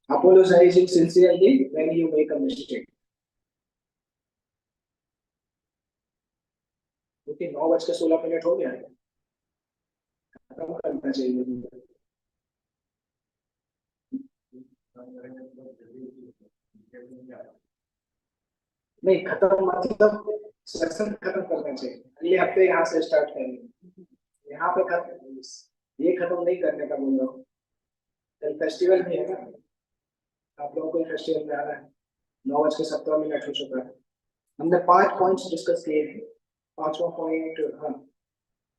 Apologizing sincerely when you make a mistake. Okay, 9:16 हो गया है, खत्म करना चाहिए। नहीं, खत्म मतलब सेशन खत्म करना चाहिए, अगले हफ्ते यहाँ से स्टार्ट करेंगे। यहाँ पे खत्म, ये खत्म नहीं करने का बोल रहा हूँ। कल फेस्टिवल भी है ना, आप लोगों को फेस्टिवल में आना है। 9:17 हो चुका है। हमने 5 पॉइंट्स डिस्कस किए हैं। 5वां पॉइंट, हाँ,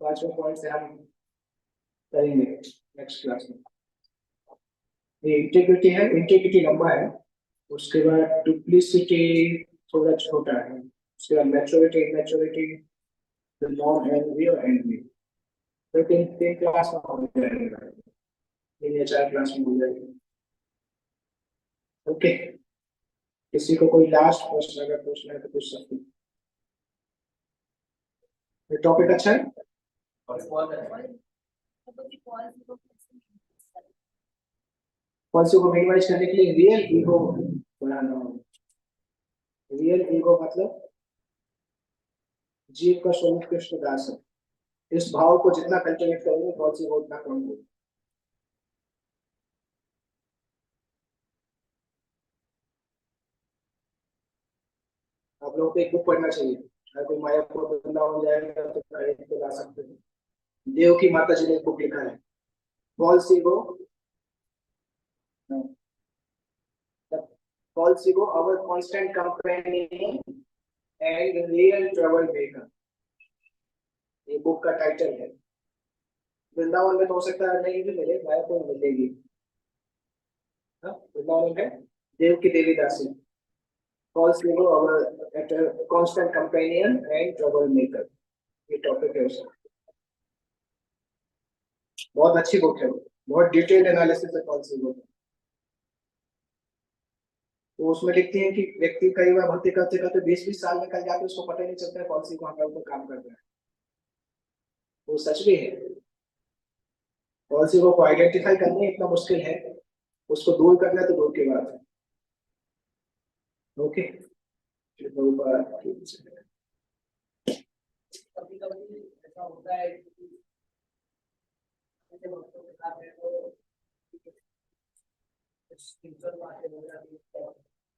5वां पॉइंट से हम करेंगे नेक्स्ट क्लास में। ये इंटीग्रिटी है, इंटीग्रिटी लंबा है, उसके बाद डुप्लीसिटी थोड़ा छोटा है, उसके बाद मैच्योरिटी, इमैच्योरिटी, नॉन एनवी और एनवी। तो तीन तीन क्लास में हो जाएगा, तीन या चार क्लास में हो जाएगा। ओके, किसी को कोई लास्ट प्रश्न अगर पूछना है तो पूछ सकते हैं। ये टॉपिक अच्छा है। और बहुत अच्छा है। पॉलिसी को मिनिमाइज करने के लिए रियल ईगो बनाना होगा। रियल ईगो मतलब जीव का सर्वोत्कृष्ट दास है। इस भाव को जितना कल्टिवेट करेंगे पॉलिसी को उतना कम होगा। आप लोगों को एक बुक पढ़ना चाहिए, अगर कोई माया को बंदा हो जाएगा तो खरीद के ला सकते हैं। देव की माता जी ने एक बुक लिखा है, पॉलिसी को, पॉलिसी को our constant companion and real trouble maker, ये बुक का टाइटल है। वृंदावन में तो हो सकता है नहीं भी मिले, माया को मिलेगी। हाँ, वृंदावन में देव की देवी दासी, false ego our constant companion and trouble maker, ये टॉपिक है उसका। बहुत अच्छी बुक है, बहुत डिटेल्ड एनालिसिस है फॉल्स ईगो। तो उसमें लिखती है कि व्यक्ति कई बार भक्ति करते करते 20-20 साल निकल जाते हैं, उसको पता ही नहीं चलता है फॉल्स ईगो हमारे ऊपर काम कर रहा है। वो सच भी है। फॉल्स ईगो को आइडेंटिफाई करना इतना मुश्किल है, उसको दूर करना तो दूर की बात है। ओके, कभी कभी ऐसा होता है कि ऐसे वक्तों के साथ है तो कुछ बातें हो जाती है।